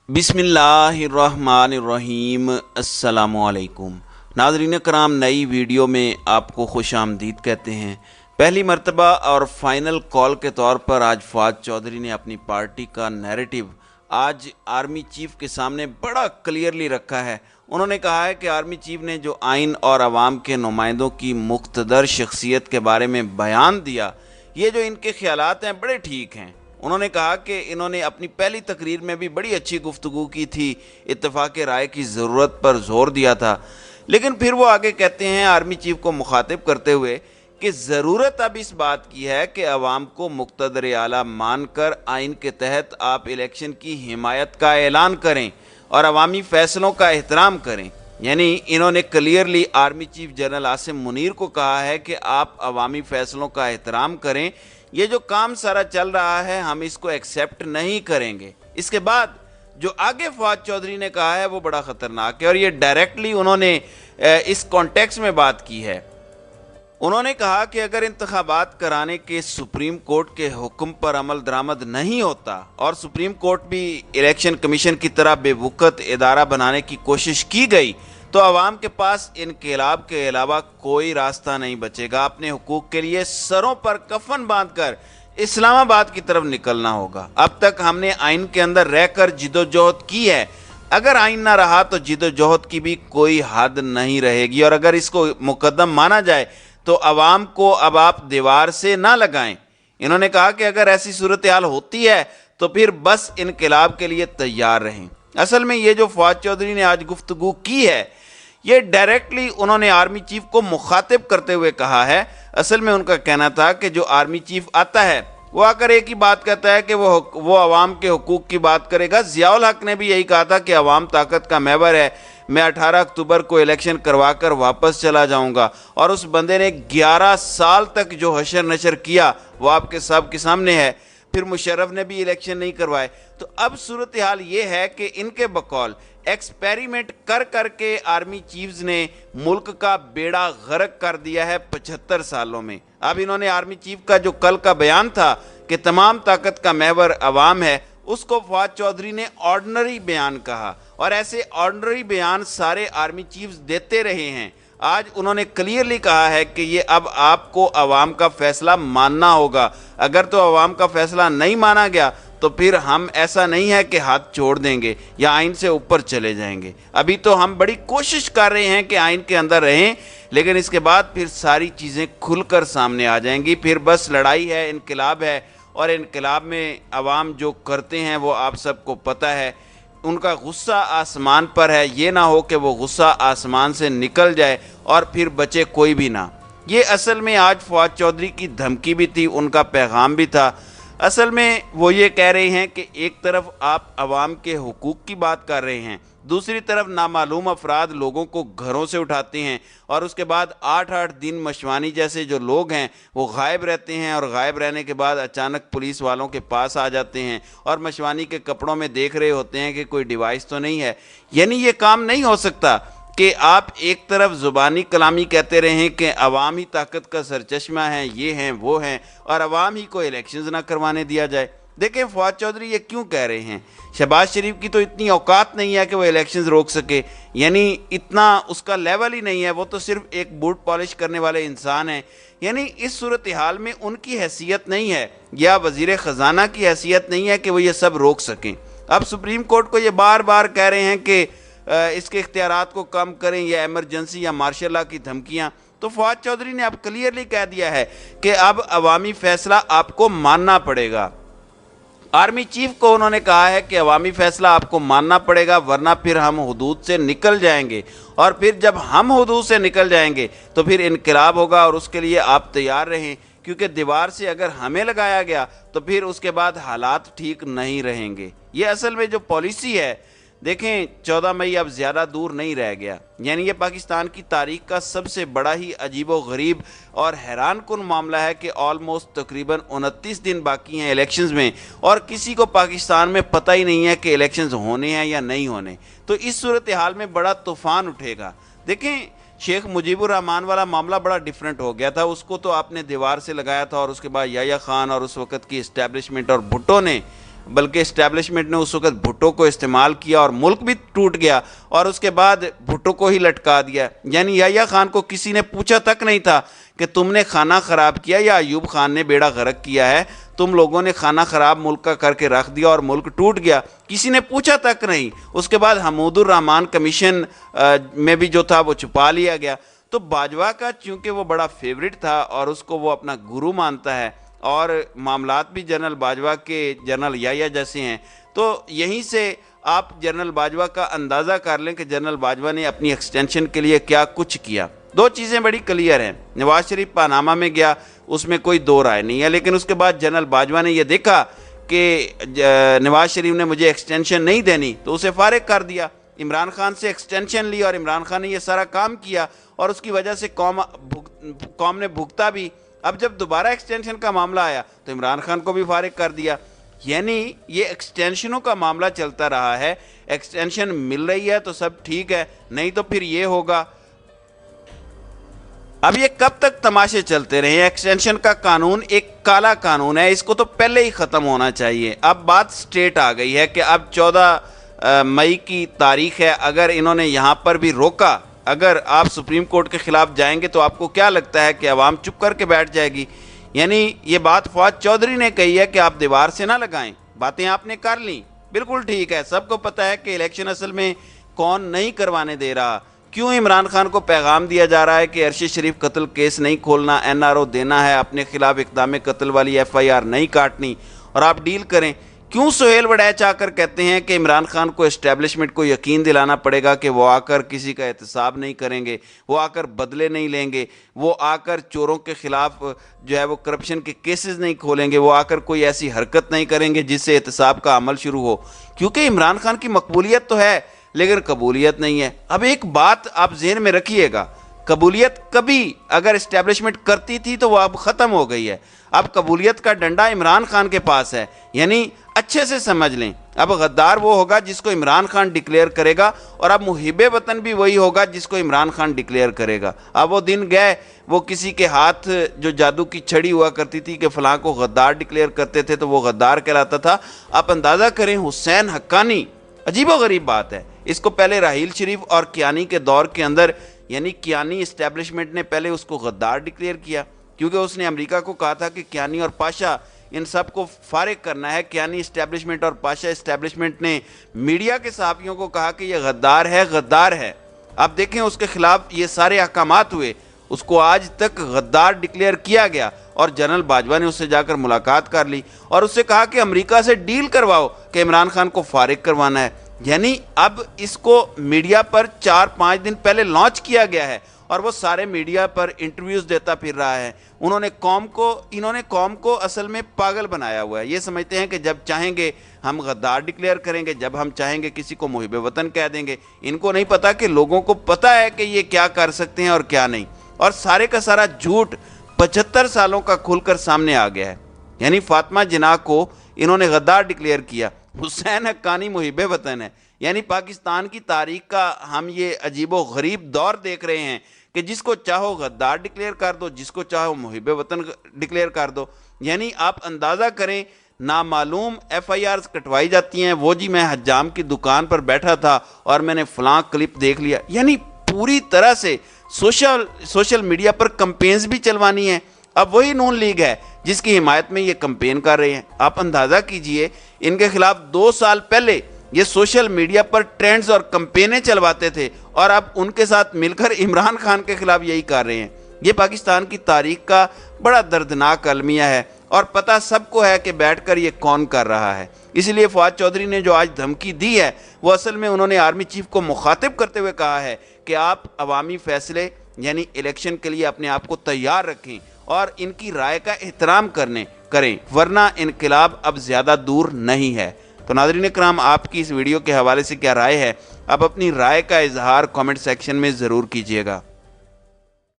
बिस्मिल्लाहिर्रहमानिर्रहीम। अस्सलामुअलैकुम नाज़रीन कराम, नई वीडियो में आपको खुश आमदीद कहते हैं। पहली मर्तबा और फाइनल कॉल के तौर पर आज फवाद चौधरी ने अपनी पार्टी का नैरेटिव आज आर्मी चीफ के सामने बड़ा क्लियरली रखा है। उन्होंने कहा है कि आर्मी चीफ ने जो आइन और आवाम के नुमाइंदों की मुख्तदर शख्सियत के बारे में बयान दिया, ये जो इनके ख्यालात हैं बड़े ठीक हैं। उन्होंने कहा कि इन्होंने अपनी पहली तकरीर में भी बड़ी अच्छी गुफ्तगू की थी, इत्तेफाक राय की ज़रूरत पर जोर दिया था। लेकिन फिर वो आगे कहते हैं आर्मी चीफ को मुखातिब करते हुए कि ज़रूरत अब इस बात की है कि अवाम को मुक़्तदर आला मानकर आइन के तहत आप इलेक्शन की हिमायत का ऐलान करें और अवामी फ़ैसलों का एहतराम करें। यानी इन्होंने clearly army chief general Asim Munir को कहा है कि आप अवामी फ़ैसलों का एहतराम करें, ये जो काम सारा चल रहा है हम इसको एक्सेप्ट नहीं करेंगे। इसके बाद जो आगे फवाद चौधरी ने कहा है वो बड़ा ख़तरनाक है और ये डायरेक्टली उन्होंने इस कॉन्टेक्स्ट में बात की है। उन्होंने कहा कि अगर इंतखाबात कराने के सुप्रीम कोर्ट के हुक्म पर अमल दरामद नहीं होता और सुप्रीम कोर्ट भी इलेक्शन कमीशन की तरह बेवकूफ़ इदारा बनाने की कोशिश की गई तो आवाम के पास इनकलाब के अलावा कोई रास्ता नहीं बचेगा। अपने हुकूक के लिए सरों पर कफन बांधकर इस्लामाबाद की तरफ निकलना होगा। अब तक हमने आइन के अंदर रहकर जिदोजहद की है, अगर आइन ना रहा तो जिदोजहद की भी कोई हद नहीं रहेगी। और अगर इसको मुकद्दम माना जाए तो आवाम को अब आप दीवार से ना लगाएं। इन्होंने कहा कि अगर ऐसी सूरत हाल होती है तो फिर बस इनकलाब के लिए तैयार रहें। असल में ये जो फवाद चौधरी ने आज गुफ्तगू की है ये डायरेक्टली उन्होंने आर्मी चीफ को मुखातिब करते हुए कहा है। असल में उनका कहना था कि जो आर्मी चीफ आता है वो आकर एक ही बात कहता है कि वो अवाम के हुकूक की बात करेगा। ज़ियाउल हक ने भी यही कहा था कि अवाम ताकत का महवर है, मैं 18 अक्टूबर को इलेक्शन करवा कर वापस चला जाऊंगा। और उस बंदे ने 11 साल तक जो हशर नशर किया वो आपके सब के सामने है। फिर मुशर्रफ ने भी इलेक्शन नहीं करवाए। तो अब सूरत हाल ये है कि इनके बकौल एक्सपेरिमेंट कर करके आर्मी चीफ्स ने मुल्क का बेड़ा गर्क कर दिया है 75 सालों में। अब इन्होंने आर्मी चीफ का जो कल का बयान था कि तमाम ताकत का महवर अवाम है, उसको फवाद चौधरी ने ऑर्डिनरी बयान कहा। और ऐसे ऑर्डिनरी बयान सारे आर्मी चीफ्स देते रहे हैं। आज उन्होंने क्लियरली कहा है कि ये अब आपको अवाम का फैसला मानना होगा। अगर तो अवाम का फैसला नहीं माना गया तो फिर हम ऐसा नहीं है कि हाथ छोड़ देंगे या आइन से ऊपर चले जाएंगे। अभी तो हम बड़ी कोशिश कर रहे हैं कि आइन के अंदर रहें, लेकिन इसके बाद फिर सारी चीज़ें खुलकर सामने आ जाएंगी। फिर बस लड़ाई है, इनकलाब है, और इनकलाब में अवाम जो करते हैं वो आप सबको पता है। उनका गुस्सा आसमान पर है, ये ना हो कि वो गुस्सा आसमान से निकल जाए और फिर बचे कोई भी ना। ये असल में आज फवाद चौधरी की धमकी भी थी, उनका पैगाम भी था। असल में वो ये कह रहे हैं कि एक तरफ आप अवाम के हुकूक की बात कर रहे हैं, दूसरी तरफ नामालूम अफराद लोगों को घरों से उठाते हैं और उसके बाद 8-8 दिन मशवानी जैसे जो लोग हैं वो गायब रहते हैं और गायब रहने के बाद अचानक पुलिस वालों के पास आ जाते हैं और मशवानी के कपड़ों में देख रहे होते हैं कि कोई डिवाइस तो नहीं है। यानी ये काम नहीं हो सकता कि आप एक तरफ ज़ुबानी कलामी कहते रहें कि अवाम ही ताकत का सरचश्मा है, ये हैं वो हैं, और अवाम ही को इलेक्शंस ना करवाने दिया जाए। देखें फवाद चौधरी ये क्यों कह रहे हैं, शहबाज शरीफ की तो इतनी औकात नहीं है कि वो इलेक्शंस रोक सके, यानी इतना उसका लेवल ही नहीं है, वो तो सिर्फ एक बूट पॉलिश करने वाले इंसान हैं। यानी इस सूरत हाल में उनकी हैसियत नहीं है या वज़ीर ख़जाना की हैसियत नहीं है कि वो ये सब रोक सकें। अब सुप्रीम कोर्ट को ये बार बार कह रहे हैं कि इसके इख्तियारात को कम करें या एमरजेंसी या मार्शल लॉ की धमकियाँ। तो फवाद चौधरी ने अब क्लियरली कह दिया है कि अब अवामी फ़ैसला आपको मानना पड़ेगा। आर्मी चीफ को उन्होंने कहा है कि अवामी फ़ैसला आपको मानना पड़ेगा, वरना फिर हम हुदूद से निकल जाएंगे, और फिर जब हम हुदूद से निकल जाएंगे तो फिर इनकलाब होगा और उसके लिए आप तैयार रहें, क्योंकि दीवार से अगर हमें लगाया गया तो फिर उसके बाद हालात ठीक नहीं रहेंगे। ये असल में जो पॉलिसी है, देखें 14 मई अब ज़्यादा दूर नहीं रह गया। यानी ये पाकिस्तान की तारीख का सबसे बड़ा ही अजीबो गरीब और हैरान कुन मामला है कि ऑलमोस्ट तकरीबन 29 दिन बाकी हैं इलेक्शंस में और किसी को पाकिस्तान में पता ही नहीं है कि इलेक्शंस होने हैं या नहीं होने। तो इस सूरत हाल में बड़ा तूफ़ान उठेगा। देखें शेख मुजीबुर रहमान वाला मामला बड़ा डिफरेंट हो गया था, उसको तो आपने दीवार से लगाया था और उसके बाद याया खान और उस वक़्त की इस्टेब्लिशमेंट और भुट्टो ने बल्कि इस्टेब्लिशमेंट ने उस वक्त भुट्टो को इस्तेमाल किया और मुल्क भी टूट गया और उसके बाद भुट्टो को ही लटका दिया। यानी याह्या खान को किसी ने पूछा तक नहीं था कि तुमने खाना ख़राब किया या अयूब खान ने बेड़ा गर्क किया है, तुम लोगों ने खाना ख़राब मुल्क का करके रख दिया और मुल्क टूट गया, किसी ने पूछा तक नहीं। उसके बाद हमूदुर रहमान कमीशन में भी जो था वो छुपा लिया गया। तो बाजवा का चूँकि वो बड़ा फेवरेट था और उसको वो अपना गुरु मानता है और मामलात भी जनरल बाजवा के जनरल याह्या जैसे हैं, तो यहीं से आप जनरल बाजवा का अंदाज़ा कर लें कि जनरल बाजवा ने अपनी एक्सटेंशन के लिए क्या कुछ किया। दो चीज़ें बड़ी क्लियर हैं, नवाज शरीफ पनामा में गया उसमें कोई दो राय नहीं है, लेकिन उसके बाद जनरल बाजवा ने यह देखा कि नवाज शरीफ ने मुझे एक्सटेंशन नहीं देनी तो उसे फारिग कर दिया। इमरान खान से एक्सटेंशन ली और इमरान खान ने यह सारा काम किया और उसकी वजह से कौम ने भुगता भी। अब जब दोबारा एक्सटेंशन का मामला आया तो इमरान खान को भी फारिग कर दिया। यानी ये एक्सटेंशनों का मामला चलता रहा है, एक्सटेंशन मिल रही है तो सब ठीक है, नहीं तो फिर ये होगा। अब ये कब तक तमाशे चलते रहे? एक्सटेंशन का कानून एक काला कानून है, इसको तो पहले ही ख़त्म होना चाहिए। अब बात स्ट्रेट आ गई है कि अब 14 मई की तारीख है, अगर इन्होंने यहाँ पर भी रोका, अगर आप सुप्रीम कोर्ट के ख़िलाफ़ जाएंगे तो आपको क्या लगता है कि अवाम चुप करके बैठ जाएगी? यानी ये बात फवाद चौधरी ने कही है कि आप दीवार से ना लगाएं, बातें आपने कर ली, बिल्कुल ठीक है, सबको पता है कि इलेक्शन असल में कौन नहीं करवाने दे रहा। क्यों इमरान खान को पैगाम दिया जा रहा है कि अरशद शरीफ कत्ल केस नहीं खोलना, NRO देना है, अपने खिलाफ इक़दाम कत्ल वाली FIR नहीं काटनी और आप डील करें? क्यों सुहेल वड़ैच आकर कहते हैं कि इमरान खान को इस्टेब्लिशमेंट को यकीन दिलाना पड़ेगा कि वो आकर किसी का एहतसाब नहीं करेंगे, वो आकर बदले नहीं लेंगे, वो आकर चोरों के ख़िलाफ़ जो है वो करप्शन के केसेस नहीं खोलेंगे, वो आकर कोई ऐसी हरकत नहीं करेंगे जिससे एहतसाब का अमल शुरू हो? क्योंकि इमरान खान की मकबूलियत तो है लेकिन कबूलियत नहीं है। अब एक बात आप ज़हन में रखिएगा, कबूलियत कभी अगर इस्टेब्लिशमेंट करती थी तो वो अब ख़त्म हो गई है। अब कबूलियत का डंडा इमरान खान के पास है। यानी अच्छे से समझ लें, अब गद्दार वो होगा जिसको इमरान खान डिक्लेयर करेगा और अब मुहिबे वतन भी वही होगा जिसको इमरान खान डिक्लेयर करेगा। अब वो दिन गए, वो किसी के हाथ जो जादू की छड़ी हुआ करती थी कि फ़लाँ को गद्दार डिक्लेयर करते थे तो वो गद्दार कहलाता था। आप अंदाज़ा करें, हुसैन हक्कानी, अजीबो गरीब बात है, इसको पहले राहील शरीफ और कियानी के दौर के अंदर, यानी कियानी इस्टेब्लिशमेंट ने पहले उसको गद्दार डिक्लेयर किया क्योंकि उसने अमेरिका को कहा था कि कियानी और पाशा इन सब को फारिग करना है। कियानी इस्टेब्लिशमेंट और पाशा इस्टेब्लिशमेंट ने मीडिया के सहाफ़ियों को कहा कि ये गद्दार है, गद्दार है। अब देखें उसके ख़िलाफ़ ये सारे अहकामात हुए, उसको आज तक गद्दार डिक्लेयर किया गया और जनरल बाजवा ने उससे जाकर मुलाकात कर ली और उससे कहा कि अमेरिका से डील करवाओ कि इमरान खान को फारिग करवाना है। यानी अब इसको मीडिया पर 4-5 दिन पहले लॉन्च किया गया है और वो सारे मीडिया पर इंटरव्यूज़ देता फिर रहा है। इन्होंने कौम को असल में पागल बनाया हुआ है। ये समझते हैं कि जब चाहेंगे हम गद्दार डिक्लेयर करेंगे, जब हम चाहेंगे किसी को मुहिब वतन कह देंगे। इनको नहीं पता कि लोगों को पता है कि ये क्या कर सकते हैं और क्या नहीं। और सारे का सारा झूठ 75 सालों का खुलकर सामने आ गया है। यानी फातिमा जिन्ना को इन्होंने गद्दार डिक्लेयर किया, हुसैन हक्कानी मुहिब वतन है। यानी पाकिस्तान की तारीख का हम ये अजीबो गरीब दौर देख रहे हैं कि जिसको चाहो गद्दार डिक्लेयर कर दो, जिसको चाहो मुहिब वतन डिक्लेयर कर दो। यानी आप अंदाज़ा करें, नामालूम FIRs कटवाई जाती हैं। वो जी मैं हज्जाम की दुकान पर बैठा था और मैंने फ़लाँ क्लिप देख लिया। यानी पूरी तरह से सोशल मीडिया पर कंपेन्स भी चलवानी है। अब वही नून लीग है जिसकी हिमायत में ये कंपेन कर रहे हैं। आप अंदाज़ा कीजिए, इनके खिलाफ 2 साल पहले ये सोशल मीडिया पर ट्रेंड्स और कंपेनें चलवाते थे और अब उनके साथ मिलकर इमरान खान के खिलाफ यही कर रहे हैं। ये पाकिस्तान की तारीख का बड़ा दर्दनाक अलमिया है और पता सबको है कि बैठकर ये कौन कर रहा है। इसलिए फवाद चौधरी ने जो आज धमकी दी है वो असल में उन्होंने आर्मी चीफ को मुखातिब करते हुए कहा है कि आप अवामी फैसले यानी इलेक्शन के लिए अपने आप को तैयार रखें और इनकी राय का एहतराम करें, वरना इनकलाब अब ज़्यादा दूर नहीं है। तो नाज़रीन इकराम, आपकी इस वीडियो के हवाले से क्या राय है? आप अपनी राय का इजहार कमेंट सेक्शन में ज़रूर कीजिएगा।